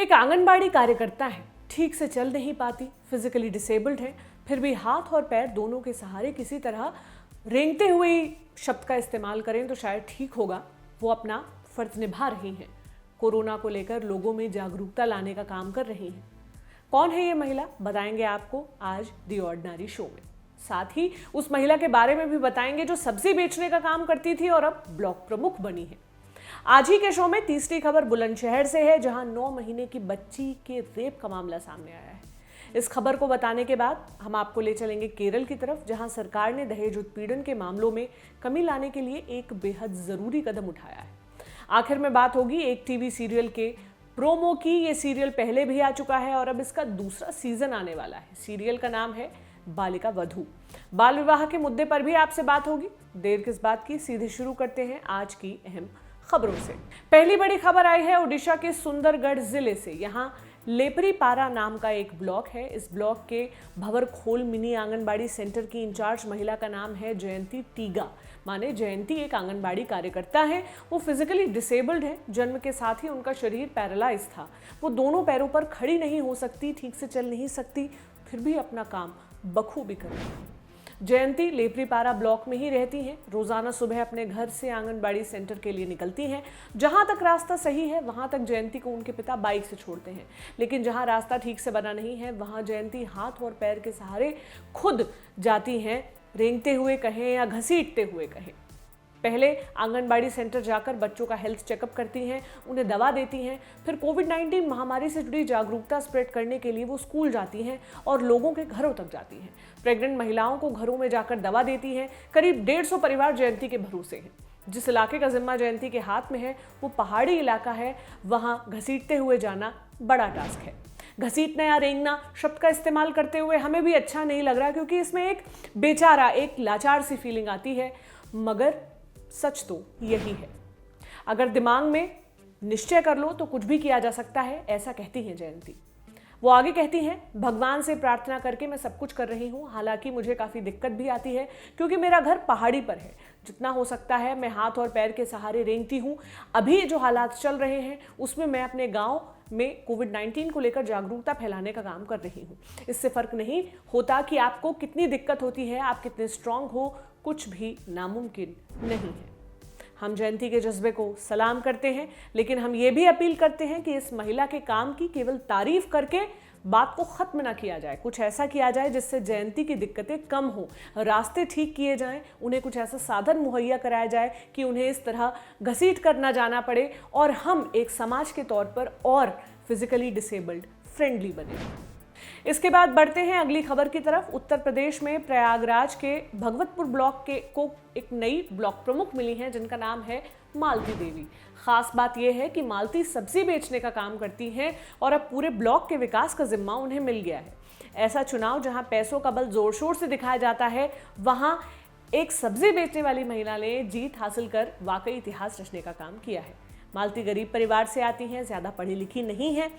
एक आंगनबाड़ी कार्यकर्ता है, ठीक से चल नहीं पाती, फिजिकली डिसेबल्ड है, फिर भी हाथ और पैर दोनों के सहारे किसी तरह रेंगते हुए ही शब्द का इस्तेमाल करें तो शायद ठीक होगा। वो अपना फर्ज निभा रही हैं, कोरोना को लेकर लोगों में जागरूकता लाने का काम कर रही हैं। कौन है ये महिला, बताएंगे आपको आज दी ऑर्डिनरी शो में। साथ ही उस महिला के बारे में भी बताएंगे जो सब्जी बेचने का काम करती थी और अब ब्लॉक प्रमुख बनी है। आज ही के शो में तीसरी खबर बुलंदशहर से है, जहां 9 महीने की बच्ची के रेप का मामला सामने आया है। इस खबर को बताने के बाद हम आपको ले चलेंगे केरल की तरफ, जहां सरकार ने दहेज उत्पीड़न के मामलों में कमी लाने के लिए एक बेहद जरूरी कदम उठाया है। आखिर में बात होगी एक टीवी सीरियल के प्रोमो की। ये सीरियल पहले भी आ चुका है और अब इसका दूसरा सीजन आने वाला है। सीरियल का नाम है बालिका वधू। बाल विवाह के मुद्दे पर भी आपसे बात होगी। देर किस बात की, सीधे शुरू करते हैं आज की अहम खबरों से। पहली बड़ी खबर आई है ओडिशा के सुंदरगढ़ जिले से। यहाँ लेपरीपारा नाम का एक ब्लॉक है। इस ब्लॉक के भवरखोल मिनी आंगनबाड़ी सेंटर की इंचार्ज महिला का नाम है जयंती टीगा। माने जयंती एक आंगनबाड़ी कार्यकर्ता है। वो फिजिकली डिसेबल्ड है, जन्म के साथ ही उनका शरीर पैरालाइज था। वो दोनों पैरों पर खड़ी नहीं हो सकती, ठीक से चल नहीं सकती, फिर भी अपना काम बखूबी कर रही है। जयंती लेपरीपारा ब्लॉक में ही रहती हैं। रोजाना सुबह अपने घर से आंगनबाड़ी सेंटर के लिए निकलती हैं। जहां तक रास्ता सही है वहां तक जयंती को उनके पिता बाइक से छोड़ते हैं, लेकिन जहां रास्ता ठीक से बना नहीं है वहां जयंती हाथ और पैर के सहारे खुद जाती हैं, रेंगते हुए कहें या घसीटते हुए कहें। पहले आंगनबाड़ी सेंटर जाकर बच्चों का हेल्थ चेकअप करती हैं, उन्हें दवा देती हैं। फिर कोविड-19 महामारी से जुड़ी जागरूकता स्प्रेड करने के लिए वो स्कूल जाती हैं और लोगों के घरों तक जाती हैं। प्रेग्नेंट महिलाओं को घरों में जाकर दवा देती हैं। करीब 150 परिवार जयंती के भरोसे हैं। जिस इलाके का जिम्मा जयंती के हाथ में है वो पहाड़ी इलाका है। वहां घसीटते हुए जाना बड़ा टास्क है। घसीटना या रेंगना शब्द का इस्तेमाल करते हुए हमें भी अच्छा नहीं लग रहा, क्योंकि इसमें एक बेचारा, एक लाचार सी फीलिंग आती है, मगर सच तो यही है। अगर दिमाग में निश्चय कर लो तो कुछ भी किया जा सकता है, ऐसा कहती हैं जयंती। वो आगे कहती हैं, भगवान से प्रार्थना करके मैं सब कुछ कर रही हूँ। हालांकि मुझे काफ़ी दिक्कत भी आती है, क्योंकि मेरा घर पहाड़ी पर है। जितना हो सकता है मैं हाथ और पैर के सहारे रेंगती हूँ। अभी जो हालात चल रहे हैं उसमें मैं अपने गाँव में कोविड-19 को लेकर जागरूकता फैलाने का काम कर रही हूँ। इससे फ़र्क नहीं होता कि आपको कितनी दिक्कत होती है, आप कितने स्ट्रांग हो, कुछ भी नामुमकिन नहीं है। हम जयंती के जज्बे को सलाम करते हैं, लेकिन हम ये भी अपील करते हैं कि इस महिला के काम की केवल तारीफ करके बात को खत्म ना किया जाए। कुछ ऐसा किया जाए जिससे जयंती की दिक्कतें कम हो, रास्ते ठीक किए जाएं, उन्हें कुछ ऐसा साधन मुहैया कराया जाए कि उन्हें इस तरह घसीट कर ना जाना पड़े और हम एक समाज के तौर पर और फिजिकली डिसेबल्ड फ्रेंडली बने। इसके बाद बढ़ते हैं अगली खबर की तरफ। उत्तर प्रदेश में प्रयागराज के भगवतपुर ब्लॉक को एक नई ब्लॉक प्रमुख मिली है, जिनका नाम है मालती देवी। खास बात यह है कि मालती सब्जी बेचने का काम करती हैं और अब पूरे ब्लॉक के विकास का जिम्मा उन्हें मिल गया है। ऐसा चुनाव जहां पैसों का बल जोर शोर से दिखाया जाता है, वहां एक सब्जी बेचने वाली महिला ने जीत हासिल कर वाकई इतिहास रचने का काम किया है। मालती गरीब परिवार से आती हैं, ज्यादा पढ़ी लिखी नहीं है।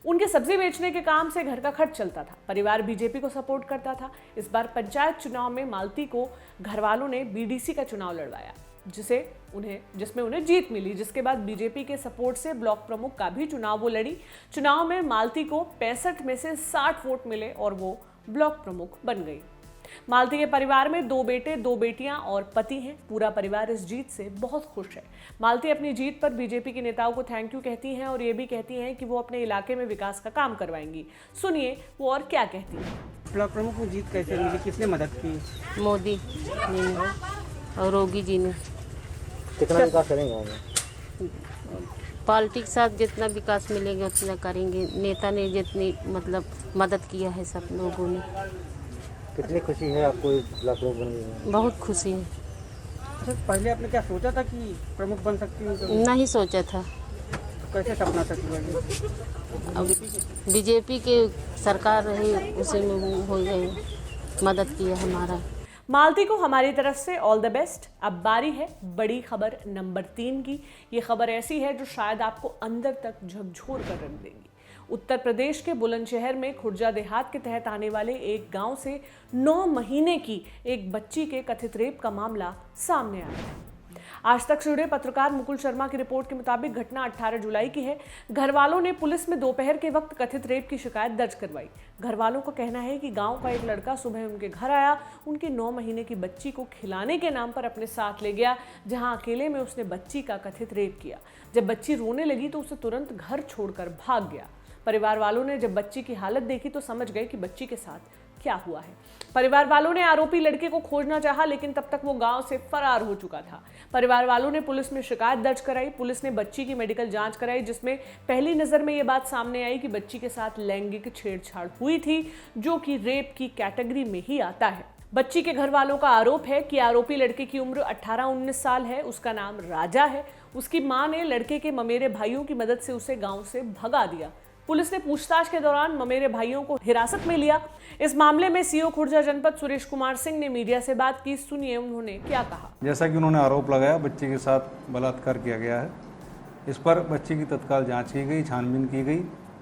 उनके सब्जी बेचने के काम से घर का खर्च चलता था। परिवार बीजेपी को सपोर्ट करता था। इस बार पंचायत चुनाव में मालती को घर वालों ने बीडीसी का चुनाव लड़वाया, जिसमें उन्हें जीत मिली। जिसके बाद बीजेपी के सपोर्ट से ब्लॉक प्रमुख का भी चुनाव वो लड़ी। चुनाव में मालती को 65 में से 60 वोट मिले और वो ब्लॉक प्रमुख बन गई। मालती के परिवार में 2 बेटे, 2 बेटियां और पति हैं। पूरा परिवार इस जीत से बहुत खुश है। मालती अपनी जीत पर बीजेपी के नेताओं को थैंक यू कहती हैं और ये भी कहती हैं कि वो अपने इलाके में विकास का काम करवाएंगी। सुनिए वो और क्या कहती हैं। ब्लॉक प्रमुख को जीत कैसे मिली, किसने मदद की? मोदी जी ने और योगी जी ने। कितना विकास करेंगे हमें? पार्टी के साथ जितना विकास मिलेगा उतना करेंगे। नेता ने जितनी मदद किया है सब लोगों ने। कितनी खुशी है आपको ब्लॉक प्रमुख बनने में? बहुत खुशी है। अच्छा, पहले आपने क्या सोचा था कि प्रमुख बन सकती हूँ? तो नहीं सोचा था। कैसे सपना था कि अब बीजेपी के सरकार रही, उसी में वो हो गए, मदद किया हमारा। मालती को हमारी तरफ से ऑल द बेस्ट। अब बारी है बड़ी खबर नंबर 3 की। ये खबर ऐसी है जो शायद आपको अंदर तक झकझोर कर रख देगी। उत्तर प्रदेश के बुलंदशहर में खुर्जा देहात के तहत आने वाले एक गांव से 9 महीने की एक बच्ची के कथित रेप का मामला सामने आया है। आज तक से जुड़े पत्रकार मुकुल शर्मा की रिपोर्ट के मुताबिक घटना 18 जुलाई की है। घर वालों ने पुलिस में दोपहर के वक्त कथित रेप की शिकायत दर्ज करवाई। घर वालों का कहना है कि गांव का एक लड़का सुबह उनके घर आया, उनकी 9 महीने की बच्ची को खिलाने के नाम पर अपने साथ ले गया, जहां अकेले में उसने बच्ची का कथित रेप किया। जब बच्ची रोने लगी तो उसे तुरंत घर छोड़कर भाग गया। परिवार वालों ने जब बच्ची की हालत देखी तो समझ गए कि बच्ची के साथ क्या हुआ है। परिवार वालों ने आरोपी लड़के को खोजना चाहा, लेकिन तब तक वो गांव से फरार हो चुका था। परिवार वालों ने पुलिस में शिकायत दर्ज कराई। पुलिस ने बच्ची की मेडिकल जांच कराई, जिसमें पहली नजर में ये बात सामने आई कि बच्ची के साथ लैंगिक छेड़छाड़ हुई थी, जो कि रेप की कैटेगरी में ही आता है। बच्ची के घर वालों का आरोप है कि आरोपी लड़के की उम्र 18-19 साल है। उसका नाम राजा है। उसकी मां ने लड़के के ममेरे भाइयों की मदद से उसे गांव से भगा दिया। पुलिस ने पूछताछ के दौरान ममेरे भाइयों को हिरासत में लिया। इस मामले में सीओ खुर्जा जनपद सुरेश कुमार सिंह ने मीडिया से बात की। सुनिए उन्होंने क्या कहा। जैसा कि उन्होंने आरोप लगाया बच्ची के साथ बलात्कार किया गया है, इस पर बच्ची की तत्काल जांच की गई, छानबीन की गई,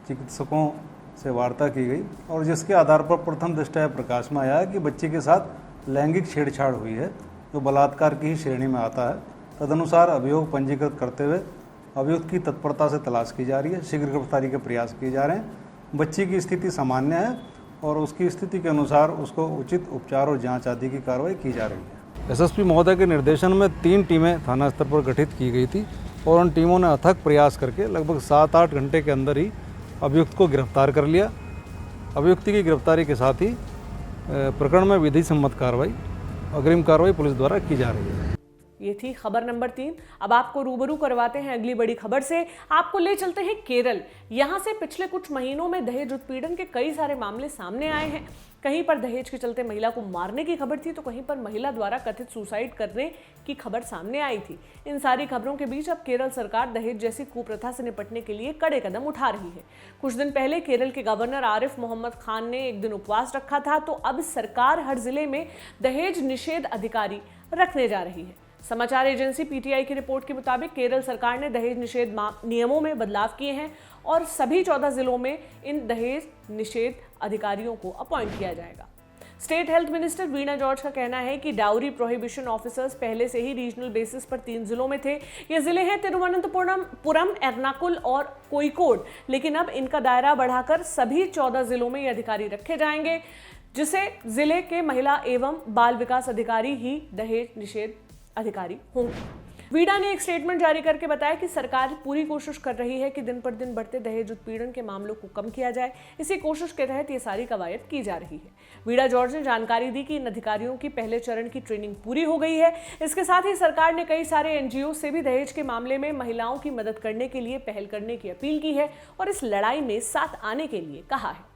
चिकित्सकों से वार्ता की गई और जिसके आधार पर प्रथम दृष्टया प्रकाश में आया कि बच्ची के साथ लैंगिक छेड़छाड़ हुई है, जो बलात्कार की ही श्रेणी में आता है। तदनुसार अभियोग पंजीकृत करते हुए अभियुक्त की तत्परता से तलाश की जा रही है। शीघ्र गिरफ्तारी के प्रयास किए जा रहे हैं। बच्ची की स्थिति सामान्य है और उसकी स्थिति के अनुसार उसको उचित उपचार और जांच आदि की कार्रवाई की जा रही है। एसएसपी महोदय के निर्देशन में 3 टीमें थाना स्तर पर गठित की गई थी और उन टीमों ने अथक प्रयास करके लगभग 7-8 घंटे के अंदर ही अभियुक्त को गिरफ्तार कर लिया। अभियुक्त की गिरफ्तारी के साथ ही प्रकरण में विधि सम्मत कार्रवाई, अग्रिम कार्रवाई पुलिस द्वारा की जा रही है। ये थी खबर नंबर 3। अब आपको रूबरू करवाते हैं अगली बड़ी खबर से। आपको ले चलते हैं केरल। यहाँ से पिछले कुछ महीनों में दहेज उत्पीड़न के कई सारे मामले सामने आए हैं। कहीं पर दहेज के चलते महिला को मारने की खबर थी, तो कहीं पर महिला द्वारा कथित सुसाइड करने की खबर सामने आई थी। इन सारी खबरों के बीच अब केरल सरकार दहेज जैसी कुप्रथा से निपटने के लिए कड़े कदम उठा रही है। कुछ दिन पहले केरल के गवर्नर आरिफ मोहम्मद खान ने एक दिन उपवास रखा था, तो अब सरकार हर जिले में दहेज निषेध अधिकारी रखने जा रही है। समाचार एजेंसी पीटीआई की रिपोर्ट के मुताबिक केरल सरकार ने दहेज निषेध नियमों में बदलाव किए हैं और सभी 14 जिलों में इन दहेज निषेध अधिकारियों को अपॉइंट किया जाएगा। स्टेट हेल्थ मिनिस्टर वीणा जॉर्ज का कहना है कि डाउरी प्रोहिबिशन ऑफिसर्स पहले से ही रीजनल बेसिस पर 3 जिलों में थे। ये जिले हैं तिरुवनंतपुरम, एर्नाकुल और कोयिकोड, लेकिन अब इनका दायरा बढ़ाकर सभी 14 जिलों में ये अधिकारी रखे जाएंगे, जिसे जिले के महिला एवं बाल विकास अधिकारी ही दहेज निषेध अधिकारी होंगे। वीणा ने एक स्टेटमेंट जारी करके बताया कि सरकार पूरी कोशिश कर रही है कि दिन पर दिन बढ़ते दहेज उत्पीड़न के मामलों को कम किया जाए। इसी कोशिश के तहत ये सारी कवायद की जा रही है। वीणा जॉर्ज ने जानकारी दी कि इन अधिकारियों की पहले चरण की ट्रेनिंग पूरी हो गई है। इसके साथ ही सरकार ने कई सारे एनजीओ से भी दहेज के मामले में महिलाओं की मदद करने के लिए पहल करने की अपील की है और इस लड़ाई में साथ आने के लिए कहा है।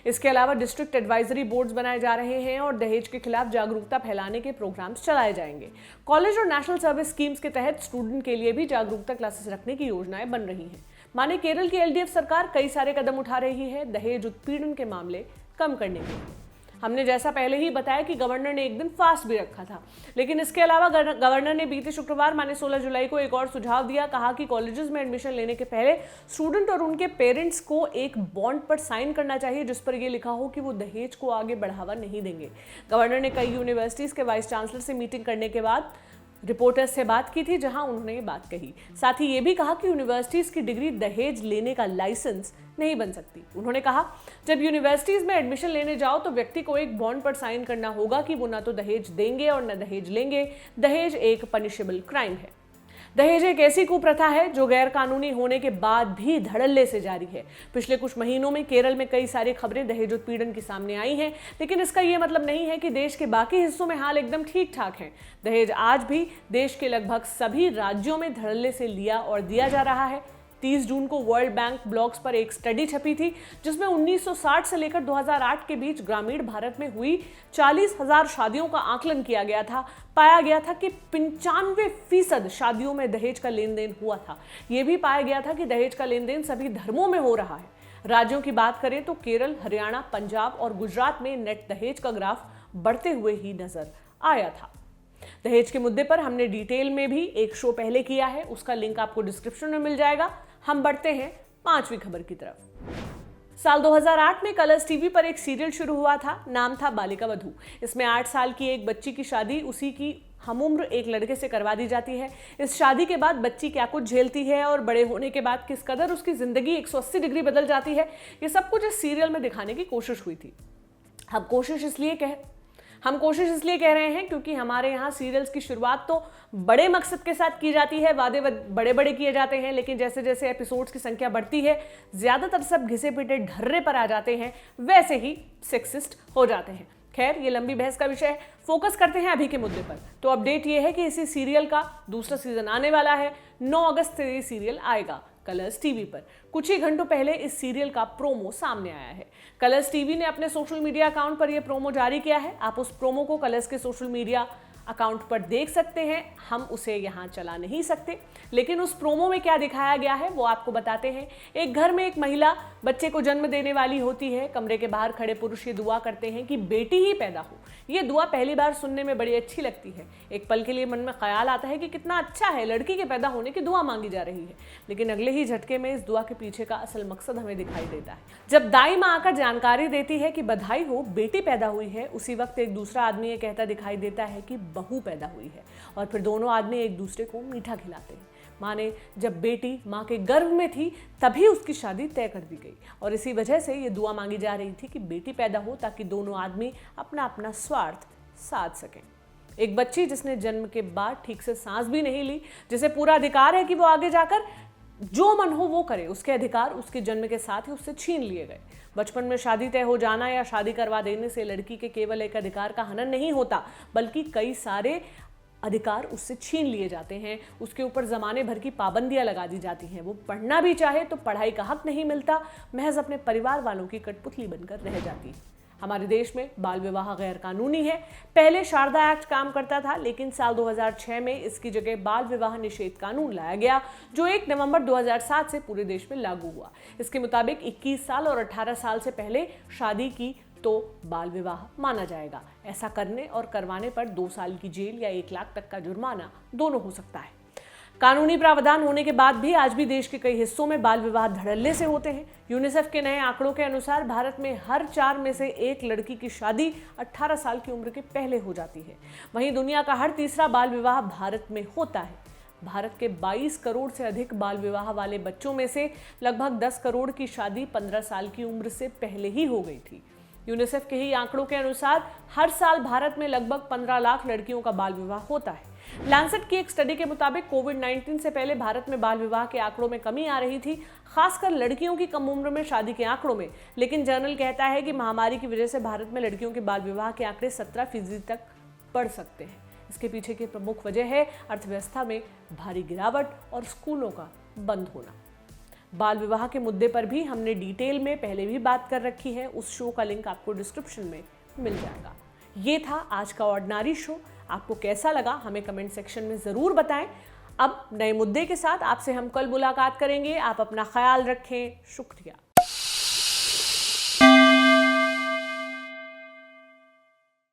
इसके अलावा डिस्ट्रिक्ट एडवाइजरी बोर्ड्स बनाए जा रहे हैं और दहेज के खिलाफ जागरूकता फैलाने के प्रोग्राम्स चलाए जाएंगे। कॉलेज और नेशनल सर्विस स्कीम्स के तहत स्टूडेंट के लिए भी जागरूकता क्लासेस रखने की योजनाएं बन रही हैं। माने केरल की एलडीएफ सरकार कई सारे कदम उठा रही है दहेज उत्पीड़न के मामले कम करने के लिए। हमने जैसा पहले ही बताया कि गवर्नर ने एक दिन फास्ट भी रखा था, लेकिन इसके अलावा गवर्नर ने बीते शुक्रवार माने 16 जुलाई को एक और सुझाव दिया। कहा कि कॉलेजेस में एडमिशन लेने के पहले स्टूडेंट और उनके पेरेंट्स को एक बॉन्ड पर साइन करना चाहिए, जिस पर यह लिखा हो कि वो दहेज को आगे बढ़ावा नहीं देंगे। गवर्नर ने कई यूनिवर्सिटीज के वाइस चांसलर से मीटिंग करने के बाद रिपोर्टर्स से बात की थी, जहां उन्होंने ये बात कही। साथ ही ये भी कहा कि यूनिवर्सिटीज की डिग्री दहेज लेने का लाइसेंस नहीं बन सकती। उन्होंने कहा जब यूनिवर्सिटीज में एडमिशन लेने जाओ तो व्यक्ति को एक बॉन्ड पर साइन करना होगा कि वो ना तो दहेज देंगे और न दहेज लेंगे। दहेज एक पनिशेबल क्राइम है। दहेज एक ऐसी कुप्रथा है जो गैर कानूनी होने के बाद भी धड़ल्ले से जारी है। पिछले कुछ महीनों में केरल में कई सारी खबरें दहेज उत्पीड़न की सामने आई हैं, लेकिन इसका यह मतलब नहीं है कि देश के बाकी हिस्सों में हाल एकदम ठीक ठाक है। दहेज आज भी देश के लगभग सभी राज्यों में धड़ल्ले से लिया और दिया जा रहा है। 30 जून को वर्ल्ड बैंक ब्लॉग्स पर एक स्टडी छपी थी, जिसमें 1960 से लेकर 2008 के बीच ग्रामीण भारत में हुई 40,000 शादियों का आकलन किया गया था। पाया गया था कि 95% शादियों में दहेज का लेन देन हुआ था। यह भी पाया गया था कि दहेज का लेन देन सभी धर्मों में हो रहा है। राज्यों की बात करें तो केरल, हरियाणा, पंजाब और गुजरात में नेट दहेज का ग्राफ बढ़ते हुए ही नजर आया था। दहेज के मुद्दे पर हमने डिटेल में भी एक शो पहले किया है, उसका लिंक आपको डिस्क्रिप्शन में मिल जाएगा। हम बढ़ते हैं 5वीं खबर की तरफ। साल 2008 में कलर्स टीवी पर एक सीरियल शुरू हुआ था, नाम था बालिका वधू। इसमें 8 साल की एक बच्ची की शादी उसी की हमउम्र एक लड़के से करवा दी जाती है। इस शादी के बाद बच्ची क्या कुछ झेलती है और बड़े होने के बाद किस कदर उसकी ज़िंदगी 180 डिग्री बदल जाती है, ये सब कुछ इस सीरियल में दिखाने की कोशिश हुई थी। हम कोशिश इसलिए कह रहे हैं क्योंकि हमारे यहाँ सीरियल्स की शुरुआत तो बड़े मकसद के साथ की जाती है, वादे बड़े बड़े किए जाते हैं, लेकिन जैसे जैसे एपिसोड्स की संख्या बढ़ती है ज़्यादातर सब घिसे पिटे ढर्रे पर आ जाते हैं, वैसे ही सेक्सिस्ट हो जाते हैं। खैर, ये लंबी बहस का विषय है, फोकस करते हैं अभी के मुद्दे पर। तो अपडेट ये है कि इसी सीरियल का दूसरा सीजन आने वाला है। 9 अगस्त से ये सीरियल आएगा कलर्स टीवी पर। कुछ ही घंटों पहले इस सीरियल का प्रोमो सामने आया है। कलर्स टीवी ने अपने सोशल मीडिया अकाउंट पर यह प्रोमो जारी किया है। आप उस प्रोमो को कलर्स के सोशल मीडिया अकाउंट पर देख सकते हैं, हम उसे यहाँ चला नहीं सकते, लेकिन उस प्रोमो में क्या दिखाया गया है वो आपको बताते हैं। एक घर में एक महिला बच्चे को जन्म देने वाली होती है। कमरे के बाहर खड़े पुरुष ये दुआ करते हैं कि बेटी ही पैदा हो। ये दुआ पहली बार सुनने में बड़ी अच्छी लगती है। एक पल के लिए मन में ख्याल आता है कि कितना अच्छा है, लड़की के पैदा होने की दुआ मांगी जा रही है, लेकिन अगले ही झटके में इस दुआ के पीछे का असल मकसद हमें दिखाई देता है। जब दाई माँ आकर जानकारी देती है कि बधाई हो, बेटी पैदा हुई है, उसी वक्त एक दूसरा आदमी ये कहता दिखाई देता है कि बहू पैदा हुई है, और फिर दोनों आदमी एक दूसरे को मीठा खिलाते हैं। माने जब बेटी माँ के गर्भ में थी तभी उसकी शादी तय कर दी गई, और इसी वजह से ये दुआ मांगी जा रही थी कि बेटी पैदा हो ताकि दोनों आदमी अपना अपना स्वार्थ साध सकें। एक बच्ची जिसने जन्म के बाद ठीक से सांस भी नहीं ली, जिसे पूरा अधिकार है कि वो आगे जाकर जो मन हो वो करे, उसके अधिकार उसके जन्म के साथ ही उससे छीन लिए गए। बचपन में शादी तय हो जाना या शादी करवा देने से लड़की के केवल एक अधिकार का हनन नहीं होता, बल्कि कई सारे अधिकार उससे छीन लिए जाते हैं। उसके ऊपर ज़माने भर की पाबंदियां लगा दी जाती हैं। वो पढ़ना भी चाहे तो पढ़ाई का हक नहीं मिलता, महज अपने परिवार वालों की कठपुतली बनकर रह जाती है। हमारे देश में बाल विवाह गैर कानूनी है। पहले शारदा एक्ट काम करता था, लेकिन साल 2006 में इसकी जगह बाल विवाह निषेध कानून लाया गया, जो 1 नवंबर 2007 से पूरे देश में लागू हुआ। इसके मुताबिक 21 साल और 18 साल से पहले शादी की तो बाल विवाह माना जाएगा। ऐसा करने और करवाने पर 2 साल की जेल या 1 लाख तक का जुर्माना दोनों हो सकता है। कानूनी प्रावधान होने के बाद भी आज भी देश के कई हिस्सों में बाल विवाह धड़ल्ले से होते हैं। यूनिसेफ के नए आंकड़ों के अनुसार भारत में हर 4 में से 1 लड़की की शादी 18 साल की उम्र के पहले हो जाती है। वहीं दुनिया का हर तीसरा बाल विवाह भारत में होता है। भारत के 22 करोड़ से अधिक बाल विवाह वाले बच्चों में से लगभग 10 करोड़ की शादी 15 साल की उम्र से पहले ही हो गई थी। यूनिसेफ के ही आंकड़ों के अनुसार हर साल भारत में लगभग 15 लाख लड़कियों का बाल विवाह होता है। लैंसेट की एक स्टडी के मुताबिक कोविड-19 से पहले भारत में बाल विवाह के आंकड़ों में कमी आ रही थी, खासकर लड़कियों की कम उम्र में शादी के आंकड़ों में। लेकिन जर्नल कहता है कि महामारी की वजह से भारत में लड़कियों के बाल विवाह के आंकड़े 17% तक बढ़ सकते हैं। इसके पीछे की प्रमुख वजह है अर्थव्यवस्था में भारी गिरावट और स्कूलों का बंद होना। बाल विवाह के मुद्दे पर भी हमने डिटेल में पहले भी बात कर रखी है, उस शो का लिंक आपको डिस्क्रिप्शन में मिल जाएगा। ये था आज का ऑर्डिनरी शो। आपको कैसा लगा हमें कमेंट सेक्शन में ज़रूर बताएं। अब नए मुद्दे के साथ आपसे हम कल मुलाकात करेंगे। आप अपना ख्याल रखें। शुक्रिया।